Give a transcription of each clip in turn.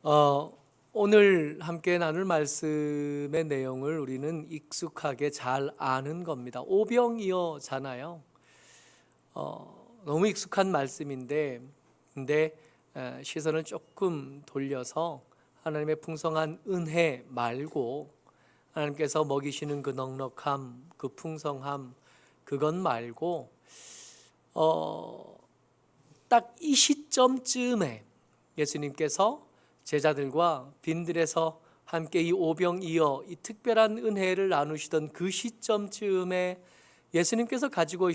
오늘 함께 나눌 말씀의 내용을 우리는 익숙하게 잘 아는 겁니다. 오병이어잖아요. 너무 익숙한 말씀인데, 시선을 조금 돌려서 하나님의 풍성한 은혜 말고 하나님께서 먹이시는 그 넉넉함, 그 풍성함, 그것 말고 딱 이 시점쯤에 예수님께서 제자들과 빈들에서 함께 이 오병이어 이 특별한 은혜를 나누시던 그 시점쯤에 예수님께서 가지고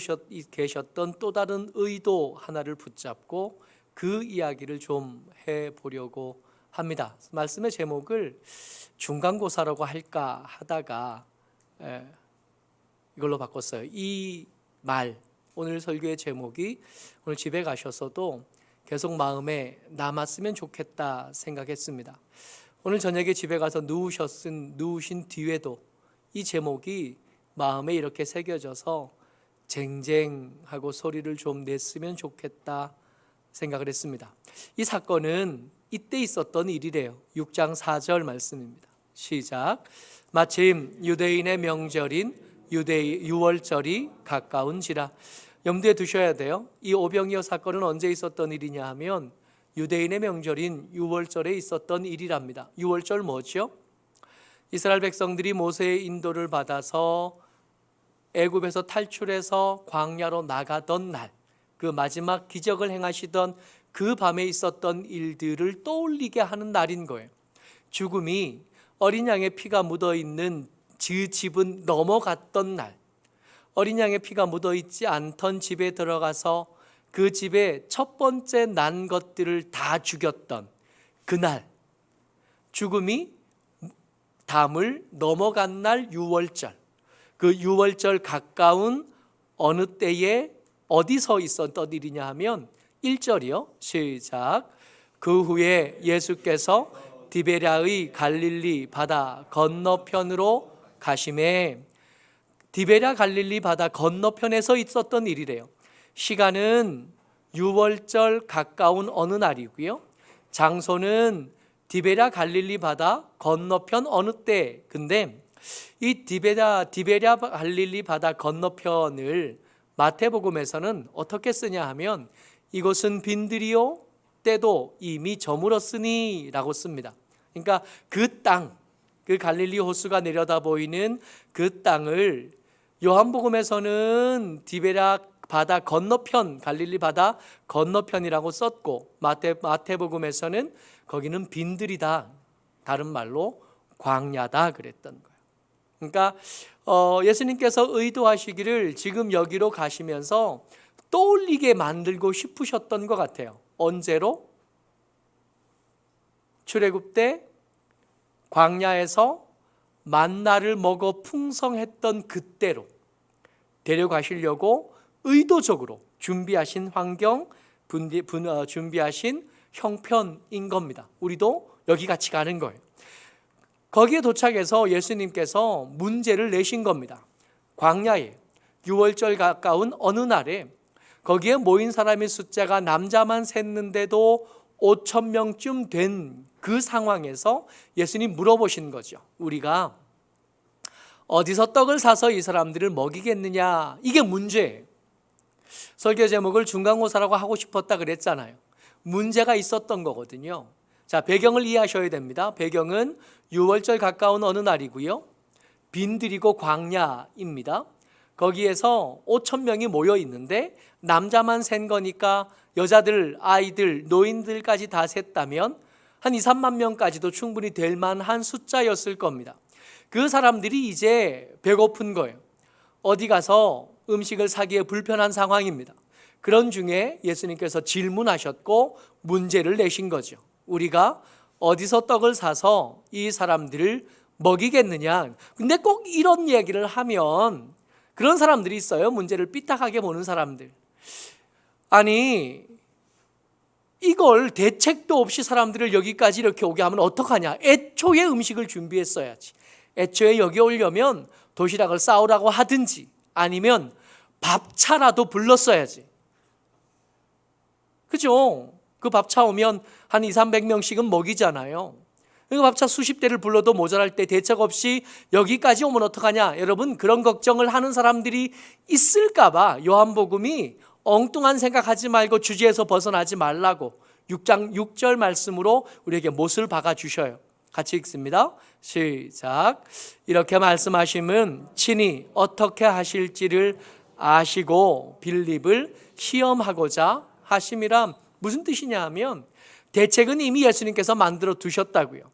계셨던 또 다른 의도 하나를 붙잡고 그 이야기를 좀 해보려고 합니다. 말씀의 제목을 중간고사라고 할까 하다가 이걸로 바꿨어요. 이 말, 오늘 설교의 제목이 오늘 집에 가셔서도 계속 마음에 남았으면 좋겠다 생각했습니다. 오늘 저녁에 집에 가서 누우신 뒤에도 이 제목이 마음에 이렇게 새겨져서 쟁쟁하고 소리를 좀 냈으면 좋겠다 생각을 했습니다. 이 사건은 이때 있었던 일이래요. 6장 4절 말씀입니다. 시작. 마침 유대인의 명절인 유월절이 가까운지라. 염두에 두셔야 돼요. 이 오병이어 사건은 언제 있었던 일이냐 하면 유대인의 명절인 유월절에 있었던 일이랍니다. 유월절 뭐죠? 이스라엘 백성들이 모세의 인도를 받아서 애굽에서 탈출해서 광야로 나가던 날, 그 마지막 기적을 행하시던 그 밤에 있었던 일들을 떠올리게 하는 날인 거예요. 죽음이 어린 양의 피가 묻어있는 그 집은 넘어갔던 날, 어린 양의 피가 묻어있지 않던 집에 들어가서 그 집에 첫 번째 난 것들을 다 죽였던 그날, 죽음이 담을 넘어간 날 유월절, 그 유월절 가까운 어느 때에 어디서 있었던 일이냐 하면 1절이요. 시작. 그 후에 예수께서 디베랴의 갈릴리 바다 건너편으로 가시매. 디베랴 갈릴리 바다 건너편에서 있었던 일이래요. 시간은 유월절 가까운 어느 날이고요. 장소는 디베랴 갈릴리 바다 건너편 어느 때. 근데 이 디베랴 갈릴리 바다 건너편을 마태복음에서는 어떻게 쓰냐 하면 이곳은 빈들이요 때도 이미 저물었으니 라고 씁니다. 그러니까 그 땅, 그 갈릴리 호수가 내려다 보이는 그 땅을 요한복음에서는 디베랴 바다 건너편, 갈릴리 바다 건너편이라고 썼고 마태복음에서는 거기는 빈들이다, 다른 말로 광야다 그랬던 거예요. 그러니까 예수님께서 의도하시기를 지금 여기로 가시면서 떠올리게 만들고 싶으셨던 것 같아요. 언제로? 출애굽 때 광야에서 만나를 먹어 풍성했던 그때로 데려가시려고 의도적으로 준비하신 환경, 준비하신 형편인 겁니다. 우리도 여기 같이 가는 거예요. 거기에 도착해서 예수님께서 문제를 내신 겁니다. 광야에 유월절 가까운 어느 날에 거기에 모인 사람의 숫자가 남자만 셌는데도 5천 명쯤 된 그 상황에서 예수님 물어보신 거죠. 우리가 어디서 떡을 사서 이 사람들을 먹이겠느냐, 이게 문제예요. 설교 제목을 중간고사라고 하고 싶었다 그랬잖아요. 문제가 있었던 거거든요. 자, 배경을 이해하셔야 됩니다. 배경은 유월절 가까운 어느 날이고요. 빈들이고 광야입니다. 거기에서 5천 명이 모여 있는데 남자만 센 거니까 여자들, 아이들, 노인들까지 다 셌다면 한 2, 3만 명까지도 충분히 될 만한 숫자였을 겁니다. 그 사람들이 이제 배고픈 거예요. 어디 가서 음식을 사기에 불편한 상황입니다. 그런 중에 예수님께서 질문하셨고 문제를 내신 거죠. 우리가 어디서 떡을 사서 이 사람들을 먹이겠느냐. 근데 꼭 이런 얘기를 하면 그런 사람들이 있어요. 문제를 삐딱하게 보는 사람들. 아니, 이걸 대책도 없이 사람들을 여기까지 이렇게 오게 하면 어떡하냐. 애초에 음식을 준비했어야지. 애초에 여기 오려면 도시락을 싸우라고 하든지 아니면 밥차라도 불렀어야지. 그죠? 그 밥차 오면 한 200~300명씩은 먹이잖아요. 그 밥차 수십 대를 불러도 모자랄 때 대책 없이 여기까지 오면 어떡하냐. 여러분, 그런 걱정을 하는 사람들이 있을까 봐 요한복음이 엉뚱한 생각하지 말고 주제에서 벗어나지 말라고 6장 6절 말씀으로 우리에게 못을 박아주셔요. 같이 읽습니다. 시작. 이렇게 말씀하시면 친히 어떻게 하실지를 아시고 빌립을 시험하고자 하심이라. 무슨 뜻이냐 하면 대책은 이미 예수님께서 만들어 두셨다고요.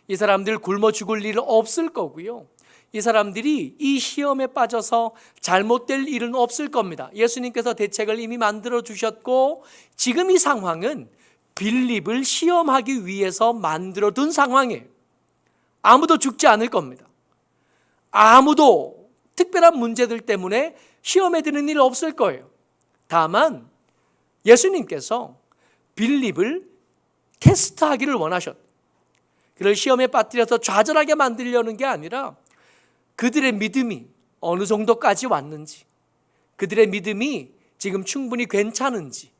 이 사람들 굶어 죽을 일 없을 거고요. 이 사람들이 이 시험에 빠져서 잘못될 일은 없을 겁니다. 예수님께서 대책을 이미 만들어 두셨고 지금 이 상황은 빌립을 시험하기 위해서 만들어 둔 상황이에요. 아무도 죽지 않을 겁니다. 아무도 특별한 문제들 때문에 시험에 드는 일 없을 거예요. 다만 예수님께서 빌립을 테스트하기를 원하셨다. 그를 시험에 빠뜨려서 좌절하게 만들려는 게 아니라 그들의 믿음이 어느 정도까지 왔는지, 그들의 믿음이 지금 충분히 괜찮은지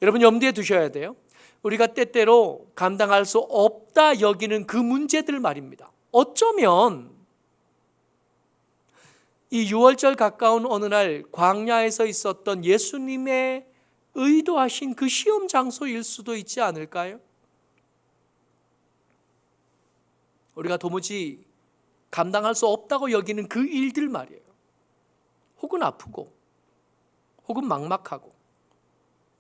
여러분 염두에 두셔야 돼요. 우리가 때때로 감당할 수 없다 여기는 그 문제들 말입니다. 어쩌면 이 6월절 가까운 어느 날 광야에서 있었던 예수님의 의도하신 그 시험 장소일 수도 있지 않을까요? 우리가 도무지 감당할 수 없다고 여기는 그 일들 말이에요. 혹은 아프고, 혹은 막막하고,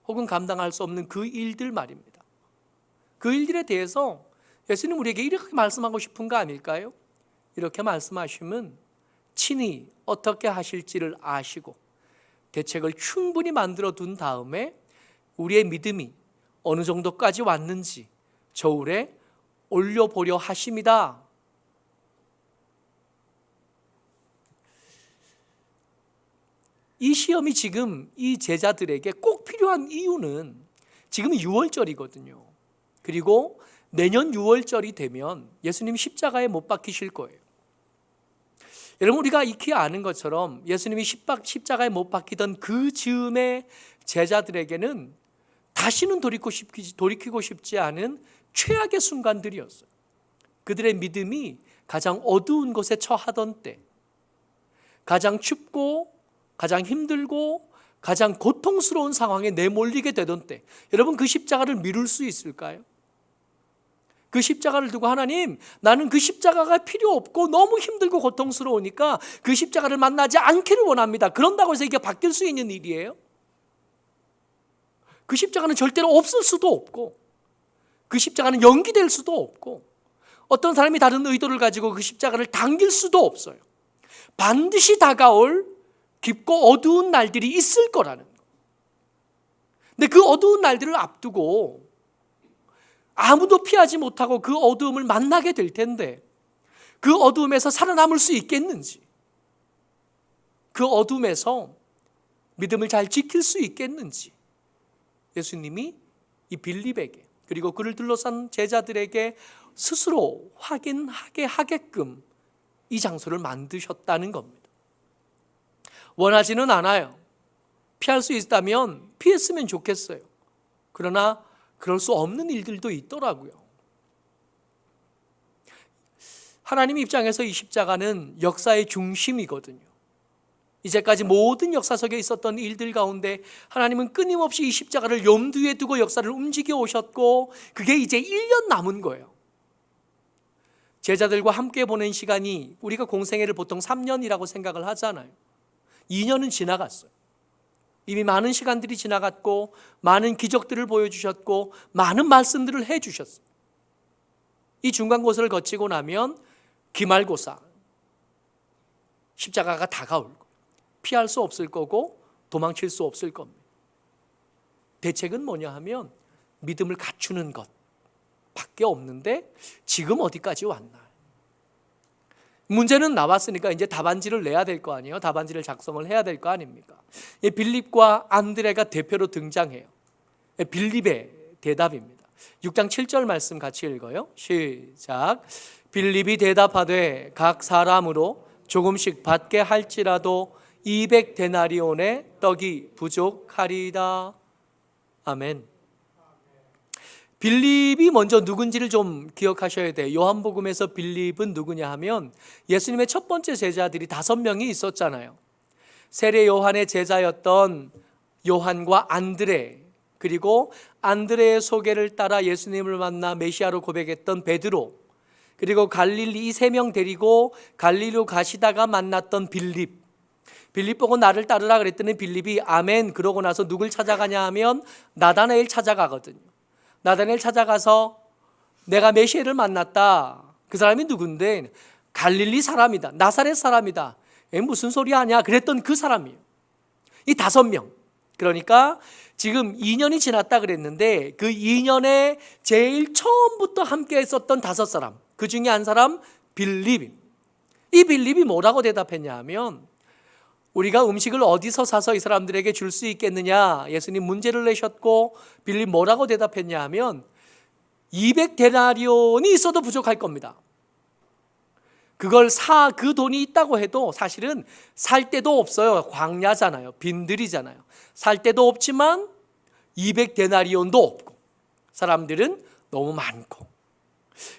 혹은 감당할 수 없는 그 일들 말입니다. 그 일들에 대해서 예수님 우리에게 이렇게 말씀하고 싶은 거 아닐까요? 이렇게 말씀하시면 친히 어떻게 하실지를 아시고 대책을 충분히 만들어 둔 다음에 우리의 믿음이 어느 정도까지 왔는지 저울에 올려보려 하심이다. 이 시험이 지금 이 제자들에게 꼭 필요한 이유는 지금 6월절이거든요. 그리고 내년 6월절이 되면 예수님 십자가에 못 박히실 거예요. 여러분 우리가 익히 아는 것처럼 예수님이 십자가에 못 박히던 그 즈음의 제자들에게는 다시는 돌이키고 싶지 않은 최악의 순간들이었어요. 그들의 믿음이 가장 어두운 곳에 처하던 때, 가장 춥고 가장 힘들고 가장 고통스러운 상황에 내몰리게 되던 때, 여러분 그 십자가를 미룰 수 있을까요? 그 십자가를 두고 하나님, 나는 그 십자가가 필요 없고 너무 힘들고 고통스러우니까 그 십자가를 만나지 않기를 원합니다. 그런다고 해서 이게 바뀔 수 있는 일이에요? 그 십자가는 절대로 없을 수도 없고 그 십자가는 연기될 수도 없고 어떤 사람이 다른 의도를 가지고 그 십자가를 당길 수도 없어요. 반드시 다가올 깊고 어두운 날들이 있을 거라는 거. 근데 그 어두운 날들을 앞두고 아무도 피하지 못하고 그 어두움을 만나게 될 텐데 그 어두움에서 살아남을 수 있겠는지, 그 어두움에서 믿음을 잘 지킬 수 있겠는지 예수님이 이 빌립에게 그리고 그를 둘러싼 제자들에게 스스로 확인하게 하게끔 이 장소를 만드셨다는 겁니다. 원하지는 않아요. 피할 수 있다면 피했으면 좋겠어요. 그러나 그럴 수 없는 일들도 있더라고요. 하나님 입장에서 이 십자가는 역사의 중심이거든요. 이제까지 모든 역사 속에 있었던 일들 가운데 하나님은 끊임없이 이 십자가를 염두에 두고 역사를 움직여 오셨고 그게 이제 1년 남은 거예요. 제자들과 함께 보낸 시간이 우리가 공생애를 보통 3년이라고 생각을 하잖아요. 2년은 지나갔어요. 이미 많은 시간들이 지나갔고 많은 기적들을 보여주셨고 많은 말씀들을 해주셨어요. 이 중간고사를 거치고 나면 기말고사, 십자가가 다가올 거예요. 피할 수 없을 거고 도망칠 수 없을 겁니다. 대책은 뭐냐 하면 믿음을 갖추는 것 밖에 없는데 지금 어디까지 왔나? 문제는 나왔으니까 이제 답안지를 내야 될 거 아니에요. 답안지를 작성을 해야 될 거 아닙니까? 빌립과 안드레가 대표로 등장해요. 빌립의 대답입니다. 6장 7절 말씀 같이 읽어요. 시작. 빌립이 대답하되 각 사람으로 조금씩 받게 할지라도 200데나리온의 떡이 부족하리이다. 아멘. 빌립이 먼저 누군지를 좀 기억하셔야 돼요. 요한복음에서 빌립은 누구냐 하면 예수님의 첫 번째 제자들이 5명이 있었잖아요. 세례 요한의 제자였던 요한과 안드레, 그리고 안드레의 소개를 따라 예수님을 만나 메시아로 고백했던 베드로, 그리고 갈릴리, 이 3명 데리고 갈릴리로 가시다가 만났던 빌립. 빌립 보고 나를 따르라 그랬더니 빌립이 아멘 그러고 나서 누굴 찾아가냐 하면 나다나엘 찾아가거든요. 나다나엘 찾아가서 내가 메시아를 만났다. 그 사람이 누군데? 갈릴리 사람이다. 나사렛 사람이다. 무슨 소리 하냐? 그랬던 그 사람이에요. 이 5명. 그러니까 지금 2년이 지났다 그랬는데 그 2년에 제일 처음부터 함께 했었던 5사람. 그 중에 한 사람 빌립. 이 빌립이 뭐라고 대답했냐 하면 우리가 음식을 어디서 사서 이 사람들에게 줄 수 있겠느냐? 예수님 문제를 내셨고 빌립 뭐라고 대답했냐 하면 200데나리온이 있어도 부족할 겁니다. 그걸 그 돈이 있다고 해도 사실은 살 데도 없어요. 광야잖아요. 빈들이잖아요. 살 데도 없지만 200데나리온도 없고 사람들은 너무 많고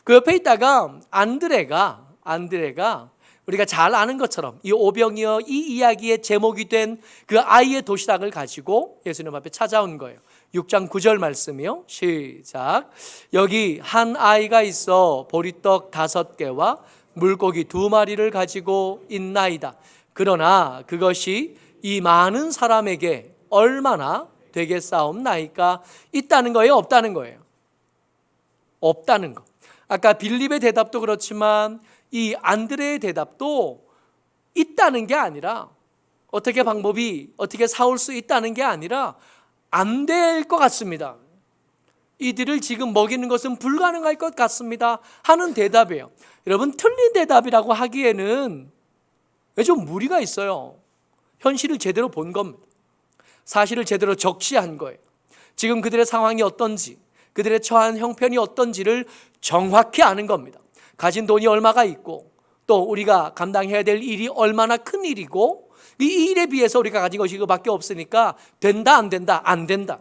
그 옆에 있다가 안드레가 우리가 잘 아는 것처럼 이 오병이어 이 이야기의 제목이 된 그 아이의 도시락을 가지고 예수님 앞에 찾아온 거예요. 6장 9절 말씀이요. 시작. 여기 한 아이가 있어 보리떡 5개와 물고기 2마리를 가지고 있나이다. 그러나 그것이 이 많은 사람에게 얼마나 되겠사옵나이까? 있다는 거예요? 없다는 거예요? 없다는 거. 아까 빌립의 대답도 그렇지만 이 안드레의 대답도 있다는 게 아니라 어떻게 사올 수 있다는 게 아니라 안 될 것 같습니다. 이들을 지금 먹이는 것은 불가능할 것 같습니다 하는 대답이에요. 여러분 틀린 대답이라고 하기에는 좀 무리가 있어요. 현실을 제대로 본 겁니다. 사실을 제대로 적시한 거예요. 지금 그들의 상황이 어떤지, 그들의 처한 형편이 어떤지를 정확히 아는 겁니다. 가진 돈이 얼마가 있고 또 우리가 감당해야 될 일이 얼마나 큰 일이고 이 일에 비해서 우리가 가진 것이 이거밖에 없으니까 된다 안 된다 안 된다.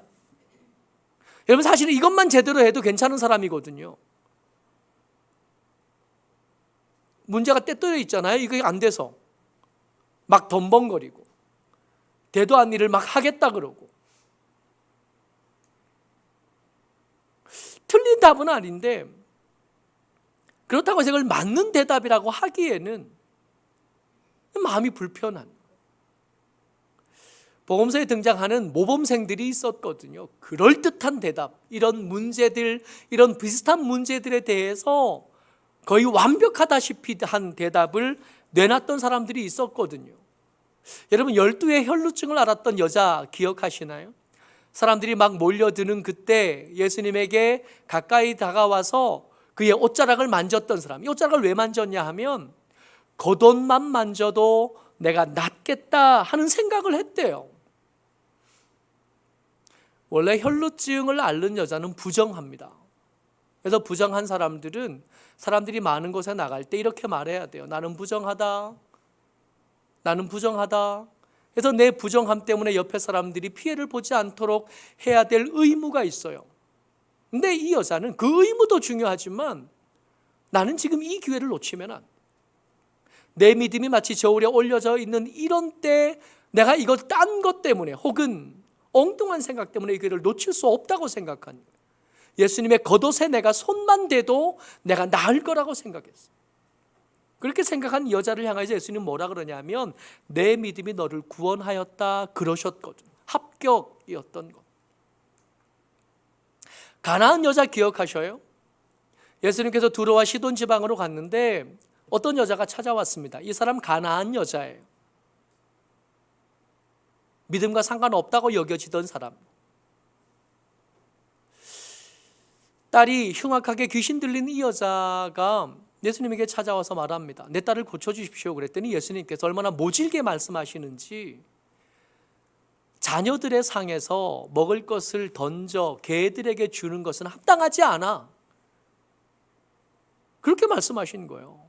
여러분 사실은 이것만 제대로 해도 괜찮은 사람이거든요. 문제가 떼떠여 있잖아요. 이게 안 돼서 막 덤벙거리고 되도 않는 일을 막 하겠다 그러고 틀린 답은 아닌데 그렇다고 해서 이걸 맞는 대답이라고 하기에는 마음이 불편한 거예요. 복음서에 등장하는 모범생들이 있었거든요. 그럴듯한 대답, 이런 문제들, 이런 비슷한 문제들에 대해서 거의 완벽하다시피 한 대답을 내놨던 사람들이 있었거든요. 여러분 12의 혈루증을 앓았던 여자 기억하시나요? 사람들이 막 몰려드는 그때 예수님에게 가까이 다가와서 그의 옷자락을 만졌던 사람. 이 옷자락을 왜 만졌냐 하면 겉옷만 만져도 내가 낫겠다 하는 생각을 했대요. 원래 혈루증을 앓는 여자는 부정합니다. 그래서 부정한 사람들은 사람들이 많은 곳에 나갈 때 이렇게 말해야 돼요. 나는 부정하다. 나는 부정하다. 그래서 내 부정함 때문에 옆에 사람들이 피해를 보지 않도록 해야 될 의무가 있어요. 근데 이 여자는 그 의무도 중요하지만 나는 지금 이 기회를 놓치면 안 돼. 내 믿음이 마치 저울에 올려져 있는 이런 때 내가 이걸 딴 것 때문에 혹은 엉뚱한 생각 때문에 이 기회를 놓칠 수 없다고 생각한 거예요. 예수님의 겉옷에 내가 손만 대도 내가 나을 거라고 생각했어요. 그렇게 생각한 여자를 향해서 예수님 뭐라 그러냐면 내 믿음이 너를 구원하였다 그러셨거든요. 합격이었던 것. 가나안 여자 기억하셔요? 예수님께서 두로와 시돈 지방으로 갔는데 어떤 여자가 찾아왔습니다. 이 사람 가나안 여자예요. 믿음과 상관없다고 여겨지던 사람. 딸이 흉악하게 귀신 들린 이 여자가 예수님에게 찾아와서 말합니다. 내 딸을 고쳐주십시오. 그랬더니 예수님께서 얼마나 모질게 말씀하시는지 자녀들의 상에서 먹을 것을 던져 개들에게 주는 것은 합당하지 않아. 그렇게 말씀하신 거예요.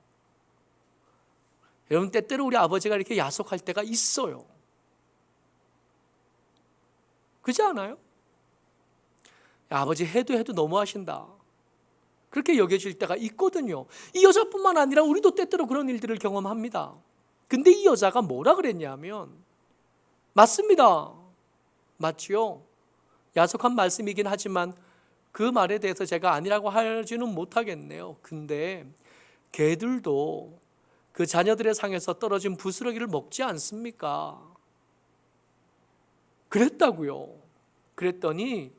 여러분 때때로 우리 아버지가 이렇게 야속할 때가 있어요. 그렇지 않아요? 아버지 해도 너무하신다, 그렇게 여겨질 때가 있거든요. 이 여자뿐만 아니라 우리도 때때로 그런 일들을 경험합니다. 근데 이 여자가 뭐라 그랬냐면, 맞습니다, 맞지요? 야속한 말씀이긴 하지만 그 말에 대해서 제가 아니라고 하지는 못하겠네요. 근데 개들도 그 자녀들의 상에서 떨어진 부스러기를 먹지 않습니까? 그랬다고요. 그랬더니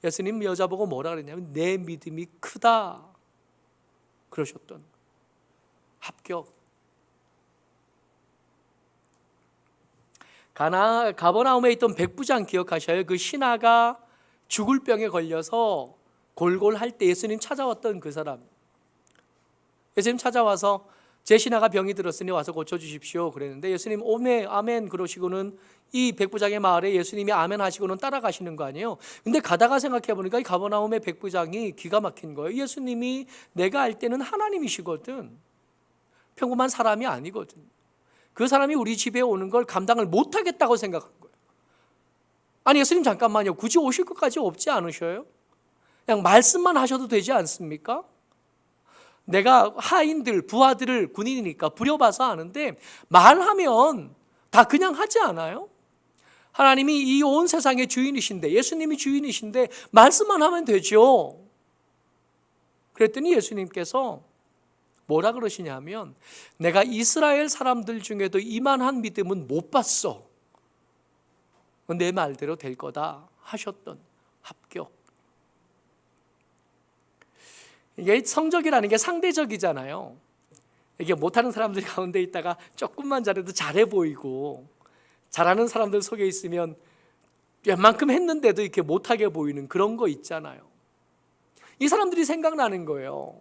예수님 여자 보고 뭐라 그랬냐면 내 믿음이 크다 그러셨던. 합격. 가버나움에 있던 백부장 기억하셔요? 그 신하가 죽을 병에 걸려서 골골할 때 예수님 찾아왔던 그 사람. 예수님 찾아와서 제 신하가 병이 들었으니 와서 고쳐주십시오 그랬는데 예수님 오메 아멘 그러시고는 이 백부장의 말에 예수님이 아멘 하시고는 따라가시는 거 아니에요. 근데 가다가 생각해 보니까 이 가버나움의 백부장이 기가 막힌 거예요. 예수님이 내가 알 때는 하나님이시거든, 평범한 사람이 아니거든. 그 사람이 우리 집에 오는 걸 감당을 못하겠다고 생각한 거예요. 아니 예수님 잠깐만요, 굳이 오실 것까지 없지 않으셔요? 그냥 말씀만 하셔도 되지 않습니까? 내가 하인들, 부하들을 군인이니까 부려봐서 아는데 말하면 다 그냥 하지 않아요? 하나님이 이 온 세상의 주인이신데, 예수님이 주인이신데 말씀만 하면 되죠. 그랬더니 예수님께서 뭐라 그러시냐면 내가 이스라엘 사람들 중에도 이만한 믿음은 못 봤어, 내 말대로 될 거다 하셨던. 합격. 이게 성적이라는 게 상대적이잖아요. 이게 못하는 사람들 가운데 있다가 조금만 잘해도 잘해 보이고, 잘하는 사람들 속에 있으면 웬만큼 했는데도 이렇게 못하게 보이는 그런 거 있잖아요. 이 사람들이 생각나는 거예요.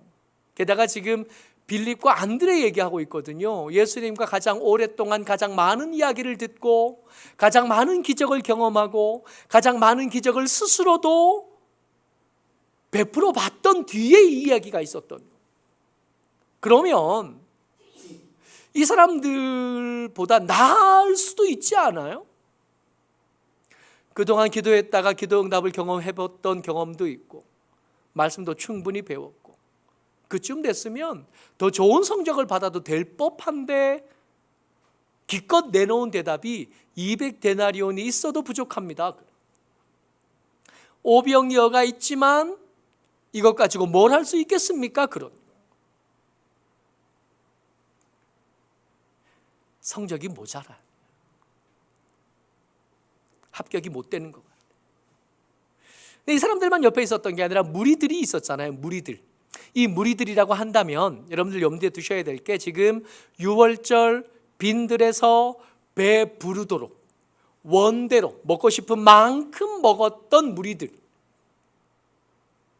게다가 지금 빌립과 안드레 얘기하고 있거든요. 예수님과 가장 오랫동안 가장 많은 이야기를 듣고 가장 많은 기적을 경험하고 가장 많은 기적을 스스로도 베풀어 봤던 뒤에 이 이야기가 있었던. 그러면 이 사람들보다 나을 수도 있지 않아요? 그동안 기도했다가 기도 응답을 경험해봤던 경험도 있고 말씀도 충분히 배웠고 그쯤 됐으면 더 좋은 성적을 받아도 될 법한데 기껏 내놓은 대답이 200데나리온이 있어도 부족합니다. 오병이어가 있지만 이것 가지고 뭘 할 수 있겠습니까? 그런 성적이 모자라요. 합격이 못 되는 것 같아요. 근데 이 사람들만 옆에 있었던 게 아니라 무리들이 있었잖아요. 무리들. 이 무리들이라고 한다면 여러분들 염두에 두셔야 될 게 지금 유월절 빈들에서 배 부르도록 원대로 먹고 싶은 만큼 먹었던 무리들,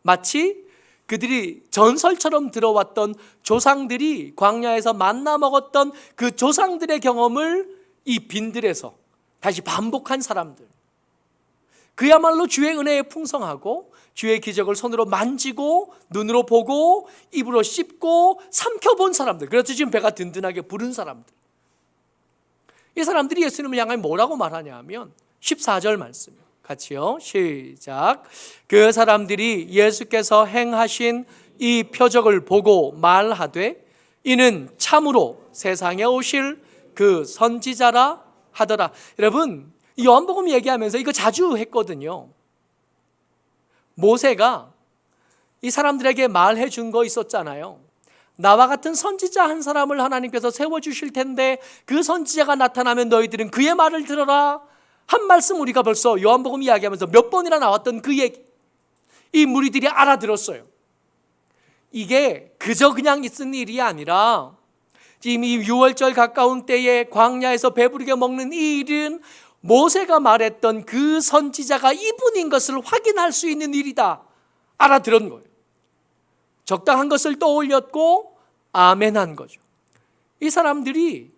마치 그들이 전설처럼 들어왔던 조상들이 광야에서 만나 먹었던 그 조상들의 경험을 이 빈들에서 다시 반복한 사람들, 그야말로 주의 은혜에 풍성하고 주의 기적을 손으로 만지고 눈으로 보고 입으로 씹고 삼켜본 사람들, 그래서 지금 배가 든든하게 부른 사람들. 이 사람들이 예수님을 향해 뭐라고 말하냐 하면 14절 말씀 같이요, 시작. 그 사람들이 예수께서 행하신 이 표적을 보고 말하되 이는 참으로 세상에 오실 그 선지자라 하더라. 여러분, 요한복음 얘기하면서 이거 자주 했거든요. 모세가 이 사람들에게 말해 준 거 있었잖아요. 나와 같은 선지자 한 사람을 하나님께서 세워주실 텐데 그 선지자가 나타나면 너희들은 그의 말을 들어라 한 말씀 우리가 벌써 요한복음 이야기하면서 몇 번이나 나왔던 그 얘기, 이 무리들이 알아들었어요. 이게 그저 그냥 있은 일이 아니라 지금 이 6월절 가까운 때에 광야에서 배부르게 먹는 이 일은 모세가 말했던 그 선지자가 이분인 것을 확인할 수 있는 일이다 알아들은 거예요. 적당한 것을 떠올렸고 아멘한 거죠. 이 사람들이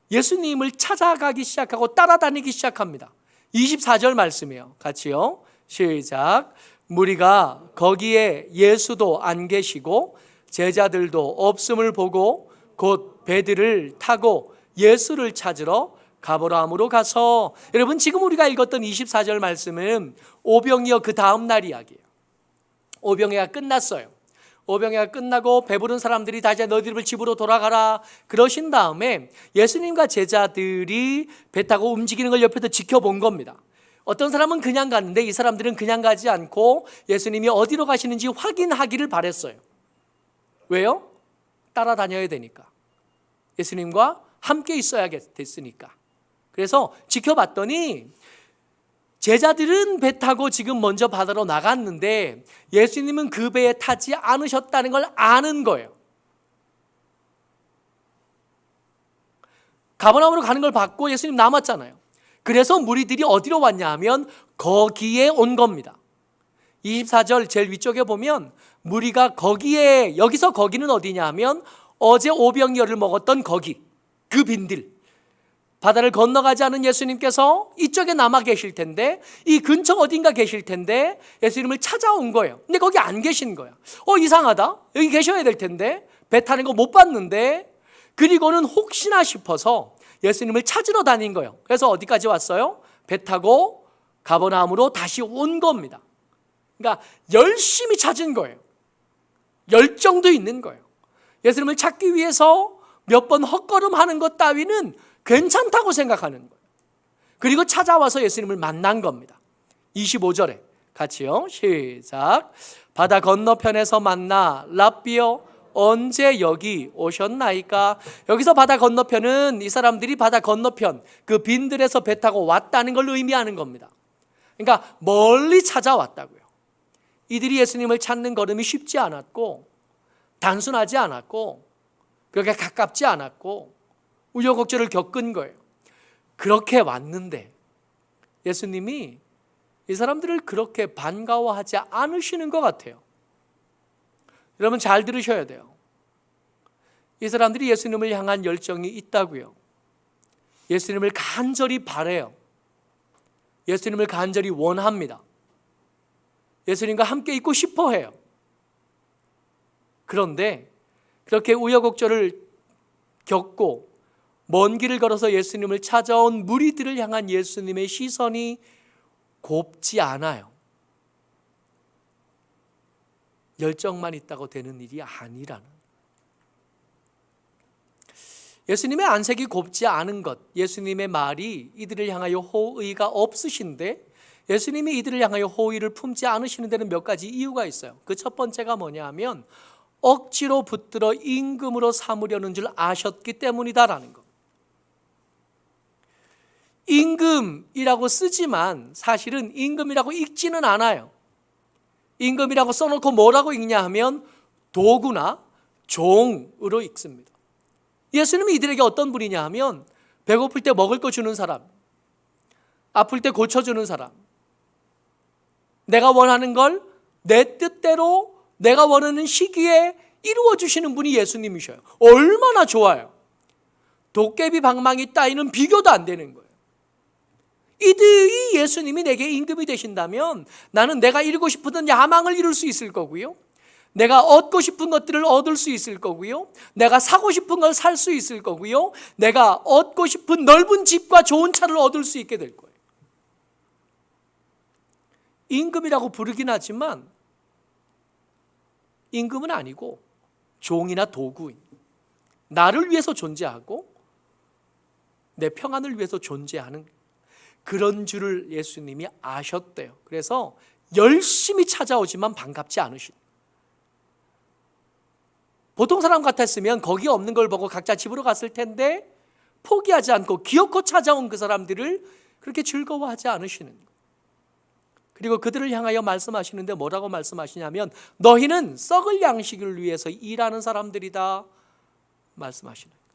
예수님을 찾아가기 시작하고 따라다니기 시작합니다. 24절 말씀이에요. 같이요, 시작. 무리가 거기에 예수도 안 계시고 제자들도 없음을 보고 곧 배들을 타고 예수를 찾으러 가버나움으로 가서, 여러분 지금 우리가 읽었던 24절 말씀은 오병이어 그 다음 날 이야기예요. 오병이어가 끝났어요. 오병이어가 끝나고 배부른 사람들이 다 이제 너희들 집으로 돌아가라 그러신 다음에 예수님과 제자들이 배 타고 움직이는 걸 옆에서 지켜본 겁니다. 어떤 사람은 그냥 갔는데 이 사람들은 그냥 가지 않고 예수님이 어디로 가시는지 확인하기를 바랬어요. 왜요? 따라다녀야 되니까. 예수님과 함께 있어야 됐으니까. 그래서 지켜봤더니 제자들은 배 타고 지금 먼저 바다로 나갔는데 예수님은 그 배에 타지 않으셨다는 걸 아는 거예요. 가버나움으로 가는 걸 봤고 예수님 남았잖아요. 그래서 무리들이 어디로 왔냐 하면 거기에 온 겁니다. 24절 제일 위쪽에 보면 무리가 거기에, 여기서 거기는 어디냐 하면 어제 오병이어를 먹었던 거기, 그 빈들. 바다를 건너가지 않은 예수님께서 이쪽에 남아 계실 텐데 이 근처 어딘가 계실 텐데 예수님을 찾아온 거예요. 근데 거기 안 계신 거야. 이상하다. 여기 계셔야 될 텐데 배 타는 거 못 봤는데. 그리고는 혹시나 싶어서 예수님을 찾으러 다닌 거예요. 그래서 어디까지 왔어요? 배 타고 가버나움으로 다시 온 겁니다. 그러니까 열심히 찾은 거예요. 열정도 있는 거예요. 예수님을 찾기 위해서 몇 번 헛걸음하는 것 따위는 괜찮다고 생각하는 거예요. 그리고 찾아와서 예수님을 만난 겁니다. 25절에 같이요. 시작. 바다 건너편에서 만나 랍비여 언제 여기 오셨나이까? 여기서 바다 건너편은 이 사람들이 바다 건너편 그 빈들에서 배 타고 왔다는 걸 의미하는 겁니다. 그러니까 멀리 찾아왔다고요. 이들이 예수님을 찾는 걸음이 쉽지 않았고 단순하지 않았고 그렇게 가깝지 않았고 우여곡절을 겪은 거예요. 그렇게 왔는데 예수님이 이 사람들을 그렇게 반가워하지 않으시는 것 같아요. 여러분 잘 들으셔야 돼요. 이 사람들이 예수님을 향한 열정이 있다고요. 예수님을 간절히 바라요. 예수님을 간절히 원합니다. 예수님과 함께 있고 싶어 해요. 그런데 그렇게 우여곡절을 겪고 먼 길을 걸어서 예수님을 찾아온 무리들을 향한 예수님의 시선이 곱지 않아요. 열정만 있다고 되는 일이 아니라는. 예수님의 안색이 곱지 않은 것, 예수님의 말이 이들을 향하여 호의가 없으신데 예수님이 이들을 향하여 호의를 품지 않으시는 데는 몇 가지 이유가 있어요. 그 첫 번째가 뭐냐 하면 억지로 붙들어 임금으로 삼으려는 줄 아셨기 때문이다라는 것. 임금이라고 쓰지만 사실은 임금이라고 읽지는 않아요. 임금이라고 써놓고 뭐라고 읽냐 하면 도구나 종으로 읽습니다. 예수님이 이들에게 어떤 분이냐 하면 배고플 때 먹을 거 주는 사람, 아플 때 고쳐주는 사람, 내가 원하는 걸 내 뜻대로 내가 원하는 시기에 이루어주시는 분이 예수님이셔요. 얼마나 좋아요. 도깨비 방망이 따위는 비교도 안 되는 거예요. 이들이 예수님이 내게 임금이 되신다면 나는 내가 이루고 싶은 야망을 이룰 수 있을 거고요. 내가 얻고 싶은 것들을 얻을 수 있을 거고요. 내가 사고 싶은 걸 살 수 있을 거고요. 내가 얻고 싶은 넓은 집과 좋은 차를 얻을 수 있게 될 거예요. 임금이라고 부르긴 하지만 임금은 아니고 종이나 도구인, 나를 위해서 존재하고 내 평안을 위해서 존재하는 그런 줄을 예수님이 아셨대요. 그래서 열심히 찾아오지만 반갑지 않으신. 보통 사람 같았으면 거기 없는 걸 보고 각자 집으로 갔을 텐데 포기하지 않고 기어코 찾아온 그 사람들을 그렇게 즐거워하지 않으시는 거예요. 그리고 그들을 향하여 말씀하시는데 뭐라고 말씀하시냐면 너희는 썩을 양식을 위해서 일하는 사람들이다 말씀하시는 거예요.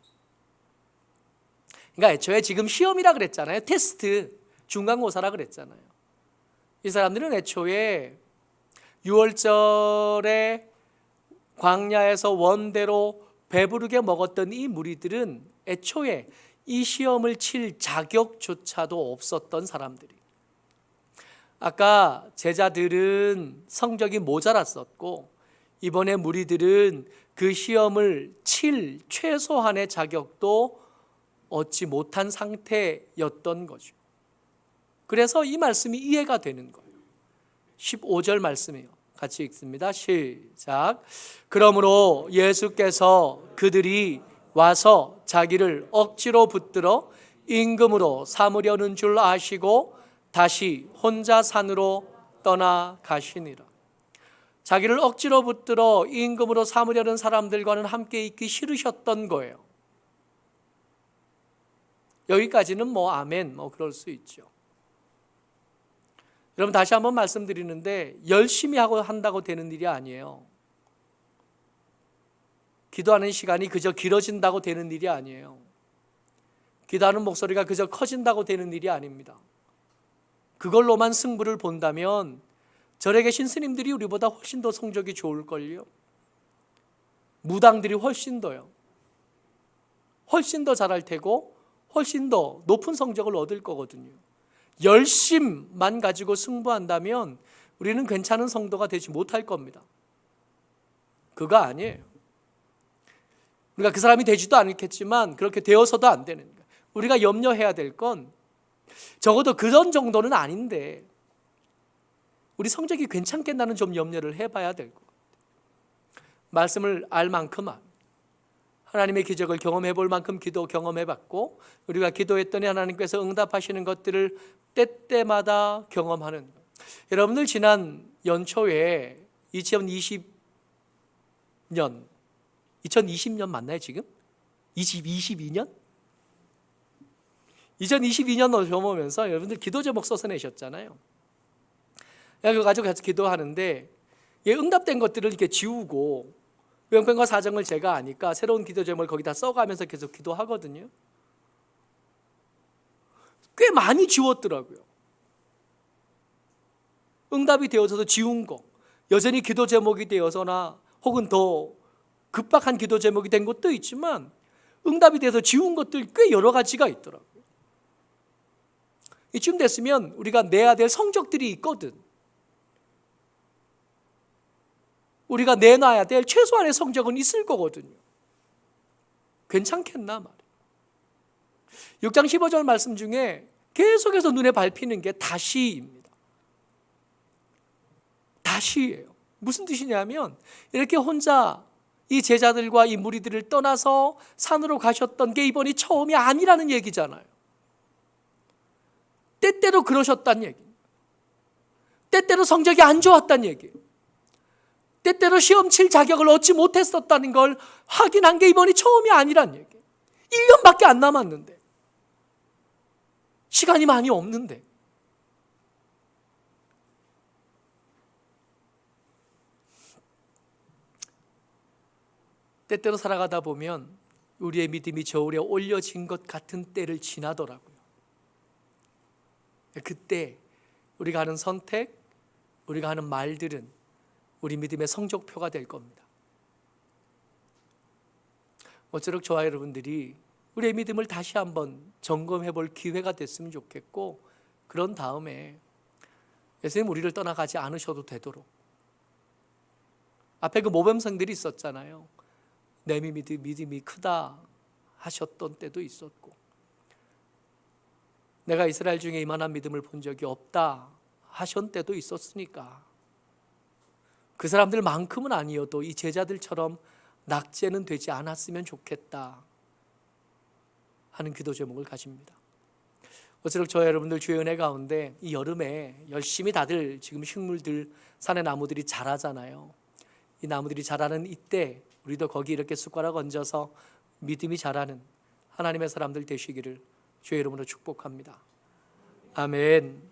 그러니까 애초에 지금 시험이라 그랬잖아요. 테스트, 중간고사라 그랬잖아요. 이 사람들은 애초에 6월절에 광야에서 원대로 배부르게 먹었던 이 무리들은 애초에 이 시험을 칠 자격조차도 없었던 사람들이. 아까 제자들은 성적이 모자랐었고 이번에 무리들은 그 시험을 칠 최소한의 자격도 얻지 못한 상태였던 거죠. 그래서 이 말씀이 이해가 되는 거예요. 15절 말씀이에요. 같이 읽습니다. 시작. 그러므로 예수께서 그들이 와서 자기를 억지로 붙들어 임금으로 삼으려는 줄 아시고 다시 혼자 산으로 떠나가시니라. 자기를 억지로 붙들어 임금으로 삼으려는 사람들과는 함께 있기 싫으셨던 거예요. 여기까지는 아멘 그럴 수 있죠. 여러분, 다시 한번 말씀드리는데 열심히 한다고 되는 일이 아니에요. 기도하는 시간이 그저 길어진다고 되는 일이 아니에요. 기도하는 목소리가 그저 커진다고 되는 일이 아닙니다. 그걸로만 승부를 본다면 절에 계신 스님들이 우리보다 훨씬 더 성적이 좋을걸요. 무당들이 훨씬 더요. 훨씬 더 잘할 테고 훨씬 더 높은 성적을 얻을 거거든요. 열심만 가지고 승부한다면 우리는 괜찮은 성도가 되지 못할 겁니다. 그거 아니에요. 우리가 그 사람이 되지도 않겠지만 그렇게 되어서도 안 되는 거예요. 우리가 염려해야 될 건 적어도 그런 정도는 아닌데 우리 성적이 괜찮겠나는 좀 염려를 해봐야 될 것 같아요. 말씀을 알 만큼 하나님의 기적을 경험해 볼 만큼 기도 경험해봤고 우리가 기도했더니 하나님께서 응답하시는 것들을 때때마다 경험하는 거예요. 여러분들 지난 연초에 2020년 맞나요 지금? 2022년? 2022년으로 넘어오면서 여러분들 기도 제목 써서 내셨잖아요. 그거 가지고 계속 기도하는데 응답된 것들을 이렇게 지우고 형편과 사정을 제가 아니까 새로운 기도 제목을 거기다 써가면서 계속 기도하거든요. 꽤 많이 지웠더라고요. 응답이 되어서도 지운 거, 여전히 기도 제목이 되어서나 혹은 더 급박한 기도 제목이 된 것도 있지만 응답이 돼서 지운 것들 꽤 여러 가지가 있더라고요. 이쯤 됐으면 우리가 내야 될 성적들이 있거든. 우리가 내놔야 될 최소한의 성적은 있을 거거든요. 괜찮겠나 말이에요. 6장 15절 말씀 중에 계속해서 눈에 밟히는 게 다시입니다. 다시예요. 무슨 뜻이냐면 이렇게 혼자 이 제자들과 이 무리들을 떠나서 산으로 가셨던 게 이번이 처음이 아니라는 얘기잖아요. 때때로 그러셨다는 얘기입니다. 때때로 성적이 안 좋았다는 얘기예요. 때때로 시험 칠 자격을 얻지 못했었다는 걸 확인한 게 이번이 처음이 아니란 얘기예요. 1년밖에 안 남았는데, 시간이 많이 없는데. 때때로 살아가다 보면 우리의 믿음이 저울에 올려진 것 같은 때를 지나더라고요. 그때 우리가 하는 선택, 우리가 하는 말들은 우리 믿음의 성적표가 될 겁니다. 모쪼록 저와 여러분들이 우리의 믿음을 다시 한번 점검해 볼 기회가 됐으면 좋겠고, 그런 다음에 예수님 우리를 떠나가지 않으셔도 되도록, 앞에 그 모범생들이 있었잖아요. 내 믿음이 크다 하셨던 때도 있었고, 내가 이스라엘 중에 이만한 믿음을 본 적이 없다 하셨던 때도 있었으니까 그 사람들만큼은 아니어도 이 제자들처럼 낙제는 되지 않았으면 좋겠다 하는 기도 제목을 가집니다. 어쩌록 저와 여러분들 주의 은혜 가운데 이 여름에 열심히 다들 지금 식물들, 산의 나무들이 자라잖아요. 이 나무들이 자라는 이때 우리도 거기 이렇게 숟가락 얹어서 믿음이 자라는 하나님의 사람들 되시기를 주의 이름으로 축복합니다. 아멘.